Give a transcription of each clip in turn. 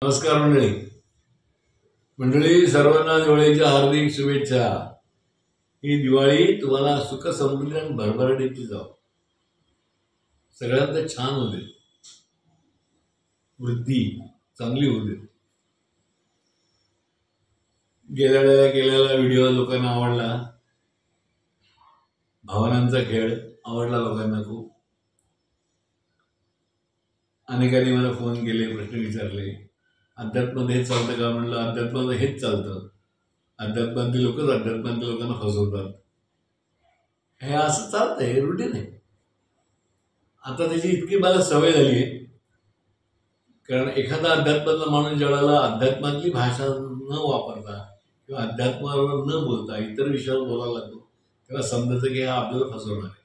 नमस्कार मंडळी. सर्वांना दिवाळीच्या हार्दिक शुभेच्छा. ही दिवाळी तुम्हाला सुख समृद्धी आणि भरभराटीची जाव. सगळ्यांत छान होते, वृद्धी चांगली होते. गेल्या वेळेला केलेला व्हिडिओ लोकांना आवडला, भावनांचा खेळ आवडला लोकांना खूप. अनेकांनी मला फोन केले, प्रश्न विचारले, अध्यात्मात हेच चालतं का? म्हणलं अध्यात्मात हेच चालतं. अध्यात्मातली लोकच अध्यात्मातल्या लोकांना फसवतात. हे असं चालतंय, हे रुटीन आहे. आता त्याची इतकी मला सवय झाली आहे, कारण एखादा अध्यात्मातला माणूस ज्यावेळेला अध्यात्मातली भाषा न वापरता किंवा अध्यात्मावर न बोलता इतर विषयावर बोलायला लागतो, तेव्हा समजायचं की हा आपल्याला फसवणार आहे.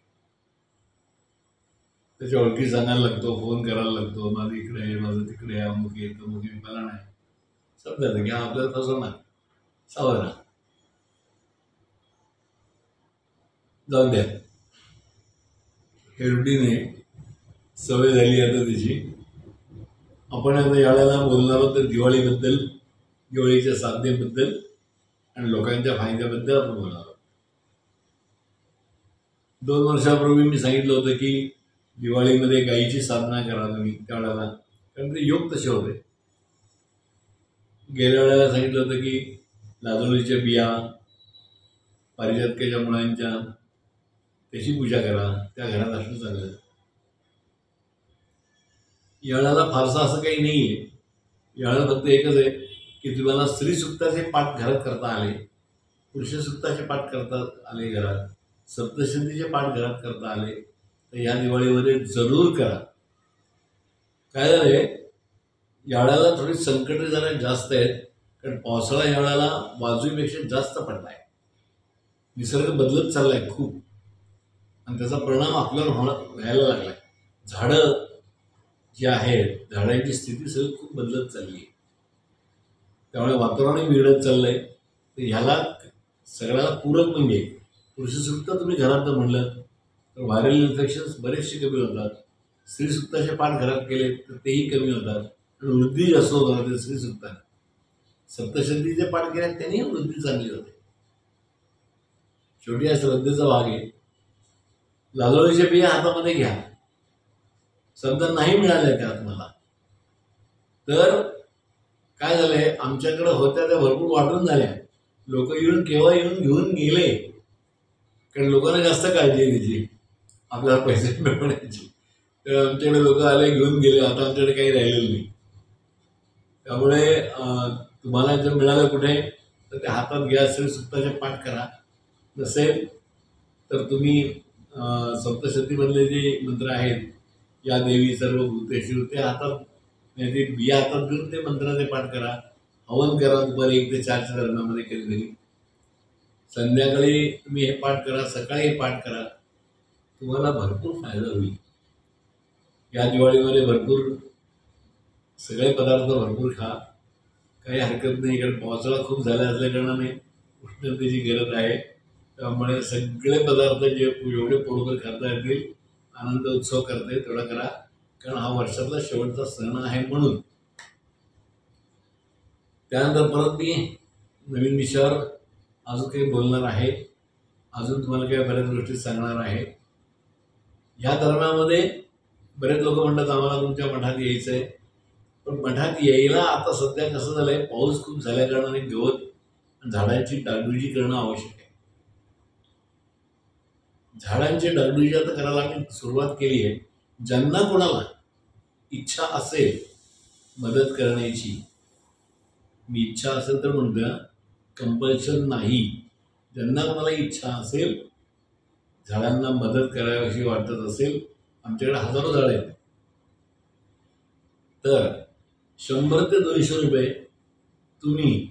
त्याच्या ओळखी सांगायला लागतो, फोन करायला लागतो, माझं इकडे आहे, माझं तिकडे आहे, अमुक आहे, तमुक आहे, मला नाही. समजायचं की हा आपल्याला फसवणार. सावरा, जाऊ द्या. हे रुटीन आहे, सवय झाली आता त्याची. आपण आता यावेळेला बोलणार आहोत तर दिवाळीबद्दल, दिवाळीच्या साधनेबद्दल आणि लोकांच्या फायद्याबद्दल आपण बोलणार आहोत. 2 वर्षापूर्वी मी सांगितलं होतं की दिवाळीमध्ये गायीची साधना करा तुम्ही त्यावेळेला, कारण ते योग तसे होते. गेल्या वेळेला सांगितलं होतं की लाजोळीच्या बिया, पारिजातकाच्या मुळांच्या, त्याची पूजा करा, त्या घरात असणं चांगलं. यावेळेला फारसं असं काही नाही आहे. यावेळेला फक्त एकच आहे की तुम्हाला स्त्री सुक्ताचे पाठ घरात करता आले, पुरुष सुक्ताचे पाठ करता आले घरात, सप्तशतीचे पाठ घरात करता आले तर या दिवाळीमध्ये जरूर करा. काय झालंय, यावेळेला थोडी संकट जरा जास्त आहेत, कारण पावसाळा यावेळेला बाजूपेक्षा जास्त पडलाय. निसर्ग बदलत चाललाय खूप, आणि त्याचा परिणाम आपल्याला व्हायला लागलाय. झाडं जी आहेत, झाडांची स्थिती सगळी खूप बदलत चालली आहे, त्यामुळे वातावरणही बिघडत चाललंय. तर ह्याला सगळ्याला पूरक म्हणजे पुरुषसुक्त तुम्ही घरात म्हणलं तर व्हायरल इन्फेक्शन्स बरेचसे कमी होतात. स्त्रीसुक्ताचे पाठ घरात केले तर तेही कमी होतात आणि वृद्धी जास्त होतात. ते स्त्रीसुक्ताने, सप्तशतीचे पाठ केले त्यांनीही वृद्धी चांगली होते. शेवटी या श्रद्धेचा भाग आहे. लाजोळीच्या बिया हातामध्ये घ्या. समजा नाही मिळाल्या त्या तुम्हाला, तर काय झालंय, आमच्याकडे होत्या त्या भरपूर वाटून झाल्या. लोक केव्हा येऊन घेऊन गेले, कारण लोकांना जास्त काळजी आहे त्याची, आपल्याला पैसे मिळवण्याची. तर आमच्याकडे लोक आले, घेऊन गेले. आता आमच्याकडे काही राहिलेलं नाही. त्यामुळे तुम्हाला जर मिळालं कुठे तर ते हातात घ्या, श्रीसुक्ताचे पाठ करा. नसेल तर तुम्ही सप्तशतीमधले जे मंत्र आहेत, या देवी सर्व भूतेषु, ते हातात, ते बिया हातात घेऊन ते मंत्राचे पाठ करा. हवन करा दुपारी 1 ते 4च्या दरम्यानमध्ये कधीतरी. संध्याकाळी तुम्ही हे पाठ करा, सकाळी हे पाठ करा. तुम्हाला भरपूर फायदा होईल. या दिवाळीमध्ये भरपूर सगळे पदार्थ भरपूर खा, काही हरकत नाही, कारण पावसाळा खूप झाला असल्या कारणाने उष्णतेची गरज आहे. त्यामुळे सगळे पदार्थ जे एवढे पोटभर खाता येतील, आनंद उत्सव करता येईल तेवढा करा, कारण हा वर्षातला शेवटचा सण आहे म्हणून. त्यानंतर परत मी नवीन विषयावर अजून काही बोलणार आहे, अजून तुम्हाला काही बऱ्याच गोष्टी सांगणार आहे. या दरम्यानमध्ये बरेच लोक म्हणतात आम्हाला तुमच्या मठात यायचं आहे, पण मठात यायला आता सध्या कसं झालंय, पाऊस खूप झाल्या कारणाने गवत झाडांची डागडुजी करणं आवश्यक आहे. झाडांची डागडुजी आता करायला आम्ही सुरुवात केली आहे. ज्यांना कोणाला इच्छा असेल मदत करण्याची, मी इच्छा असेल तर म्हणतो, कंपल्शन नाही. ज्यांना कोणाला इच्छा असेल, झाडांना मदत करावी वाटत असेल, आमच्याकडे हजारो झाडं आहेत, तर 100 ते 200 रुपये तुम्ही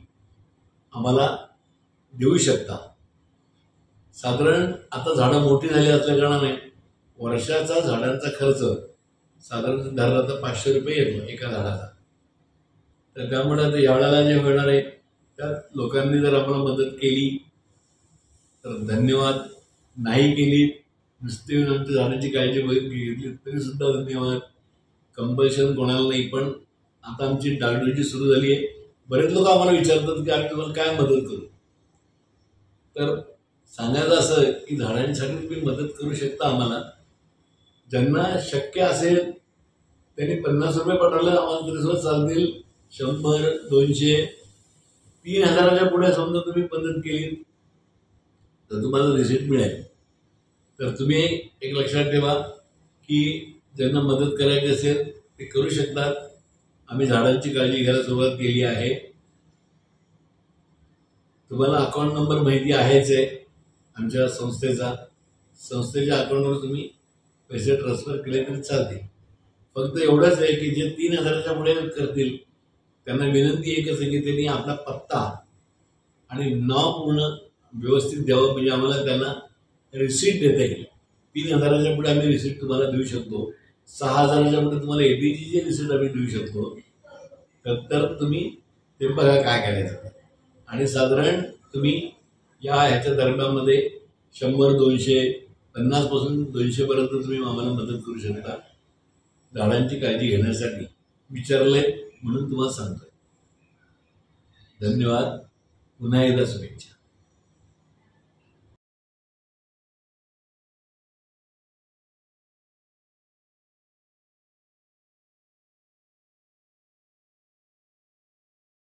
आम्हाला देऊ शकता. साधारण आता झाडं मोठी झाली असल्या कारणाने वर्षाचा झाडांचा खर्च साधारण धरला तर 500 रुपये येतो एका झाडाचा. तर त्यामुळे आता यावेळेला जे होणार आहे त्यात लोकांनी जर आम्हाला मदत केली तर धन्यवाद, नाही केली, नुसती आमच्या झाडांची काळजी घेतली तरी सुद्धा धन्यवाद. कंपल्शन कोणाला नाही, पण आता आमची डागडुजी सुरू झाली आहे. बरेच लोक आम्हाला विचारतात की आम्ही तुम्हाला काय मदत करू. तर सांगायचं असं की झाडांसाठी तुम्ही मदत करू शकता आम्हाला. ज्यांना शक्य असेल त्यांनी 50 रुपये पाठवले आम्हाला तरी सुद्धा चालतील. 100, 200, 3000च्या पुढे समजा तुम्ही मदत केली तर तुम्हाला रिसिप्ट मिळेल. तर तुम्ही एक लक्षात ठेवा की ज्यांना मदत करायची असेल ते करू शकतात. आम्ही झाडांची काळजी घ्यायला सुरुवात केली आहे. तुम्हाला अकाउंट नंबर माहिती आहेच आहे आमच्या संस्थेचा. संस्थेच्या अकाउंटवर तुम्ही पैसे ट्रान्सफर केले तरी चालतील. फक्त एवढंच आहे की जे 3000च्या पुढे करतील त्यांना विनंती एकच आहे की त्यांनी आपला पत्ता आणि नाव पूर्ण व्यवस्थित द्यावं, म्हणजे आम्हाला त्यांना रिसिप्ट देता येईल. 3000च्या पुढे आम्ही रिसिप्ट तुम्हाला देऊ शकतो. 6000च्या पुढे तुम्हाला एबीजीची रिसिप्ट आम्ही देऊ शकतो. तर तुम्ही ते बघा काय करायचं. आणि साधारण तुम्ही ह्याच्या दरम्यानमध्ये 100, 200, 50 पासून 200 पर्यंत तुम्ही आम्हाला मदत करू शकता. झाडांची काळजी घेण्यासाठी विचारले म्हणून तुम्हाला सांगतोय. धन्यवाद. पुन्हा एकदा शुभेच्छा.